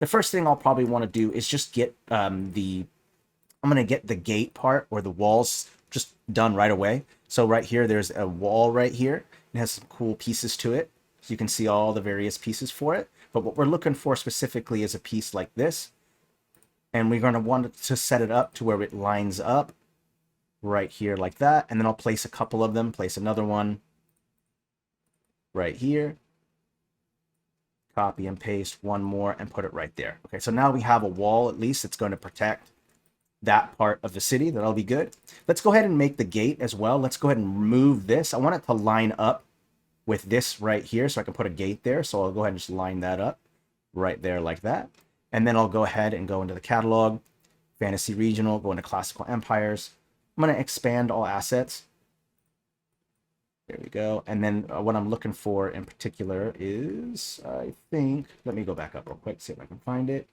The first thing I'll probably want to do is just get I'm going to get the gate part or the walls just done right away. So right here, there's a wall right here. It has some cool pieces to it. So you can see all the various pieces for it. But what we're looking for specifically is a piece like this. And we're going to want to set it up to where it lines up right here like that. And then I'll place a couple of them, place another one right here. Copy and paste one more and put it right there. Okay, so now we have a wall at least that's going to protect that part of the city. That'll be good. Let's go ahead and make the gate as well. Let's go ahead and move this. I want it to line up with this right here so I can put a gate there. So I'll go ahead and just line that up right there like that. And then I'll go ahead and go into the catalog, fantasy regional, go into classical empires. I'm going to expand all assets. There we go. And then what I'm looking for in particular is, I think, let me go back up real quick, see if I can find it.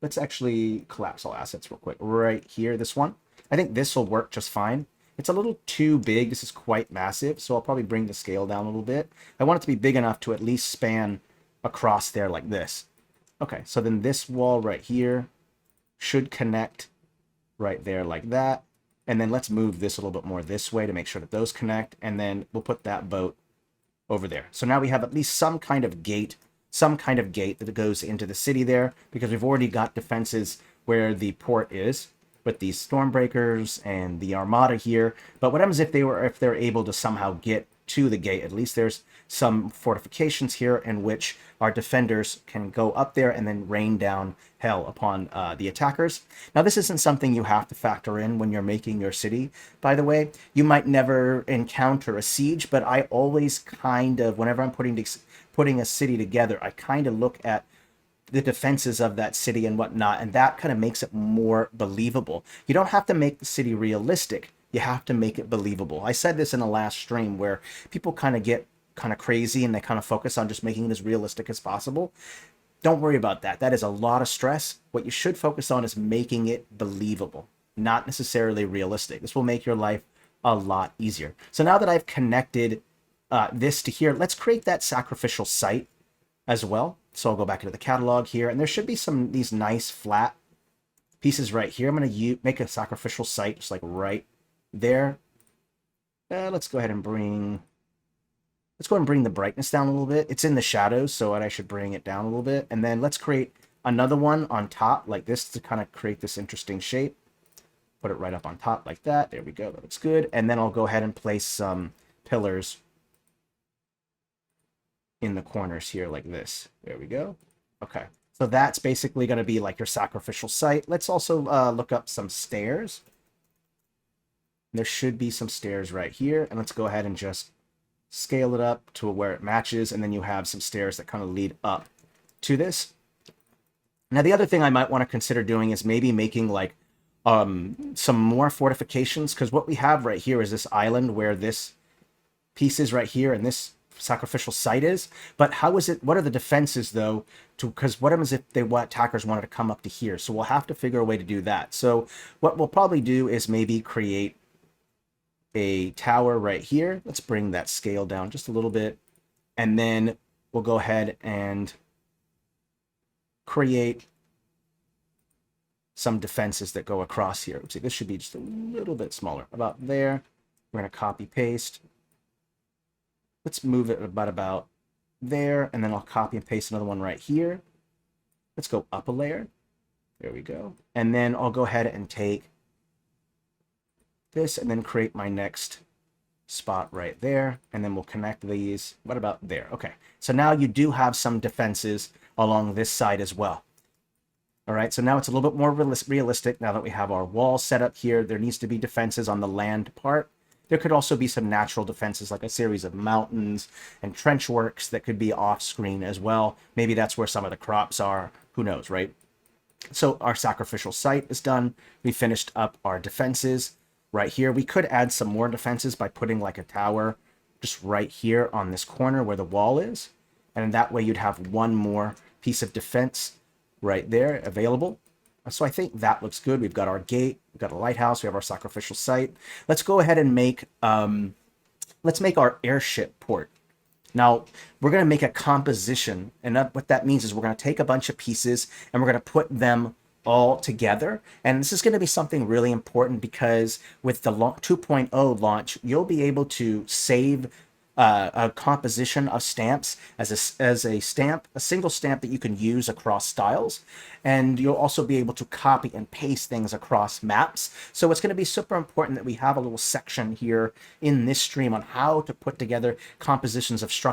Let's actually collapse all assets real quick. Right here, this one. I think this will work just fine. It's a little too big. This is quite massive, so I'll probably bring the scale down a little bit. I want it to be big enough to at least span across there like this. Okay, so then this wall right here should connect right there like that. And then let's move this a little bit more this way to make sure that those connect. And then we'll put that boat over there. So now we have at least some kind of gate that goes into the city there, because we've already got defenses where the port is with these stormbreakers and the armada here. But what happens if they're able to somehow get to the gate? At least there's some fortifications here in which our defenders can go up there and then rain down hell upon the attackers. Now, this isn't something you have to factor in when you're making your city, by the way. You might never encounter a siege, but I always kind of, whenever I'm putting a city together, I kind of look at the defenses of that city and whatnot, and that kind of makes it more believable. You don't have to make the city realistic. You have to make it believable. I said this in the last stream where people kind of get kind of crazy and they kind of focus on just making it as realistic as possible. Don't worry about that. That is a lot of stress. What you should focus on is making it believable, not necessarily realistic. This will make your life a lot easier. So now that I've connected this to here, let's create that sacrificial site as well. So I'll go back into the catalog here, and there should be these nice flat pieces right here. I'm going to make a sacrificial site just like right there. Let's go ahead and bring the brightness down a little bit. It's in the shadows, so I should bring it down a little bit. And then let's create another one on top like this to kind of create this interesting shape. Put it right up on top like that. There we go. That looks good. And then I'll go ahead and place some pillars in the corners here like this. There we go. Okay. So that's basically going to be like your sacrificial site. Let's also look up some stairs. There should be some stairs right here. And let's go ahead and just scale it up to where it matches. And then you have some stairs that kind of lead up to this. Now, the other thing I might want to consider doing is maybe making like some more fortifications, because what we have right here is this island where this piece is right here and this sacrificial site is. But how is it? What are the defenses though? Because what happens if attackers wanted to come up to here? So we'll have to figure a way to do that. So what we'll probably do is maybe create a tower right here. Let's bring that scale down just a little bit, and then we'll go ahead and create some defenses that go across here. See, this should be just a little bit smaller, about there. We're going to copy paste. Let's move it about there, and then I'll copy and paste another one right here. Let's go up a layer. There we go. And then I'll go ahead and take this and then create my next spot right there, and then we'll connect these. What about there? Okay, so now you do have some defenses along this side as well. All right, so now it's a little bit more realistic now that we have our wall set up here. There needs to be defenses on the land part. There could also be some natural defenses, like a series of mountains and trench works that could be off screen as well. Maybe that's where some of the crops are. Who knows, right? So our sacrificial site is done. We finished up our defenses right here. We could add some more defenses by putting like a tower just right here on this corner where the wall is. And that way you'd have one more piece of defense right there available. So I think that looks good. We've got our gate, we've got a lighthouse, we have our sacrificial site. Let's go ahead and make our airship port. Now, we're going to make a composition, and what that means is we're going to take a bunch of pieces and we're going to put them all together. And this is going to be something really important because with the 2.0 launch, you'll be able to save a composition of stamps as a stamp, a single stamp that you can use across styles. And you'll also be able to copy and paste things across maps. So it's going to be super important that we have a little section here in this stream on how to put together compositions of structure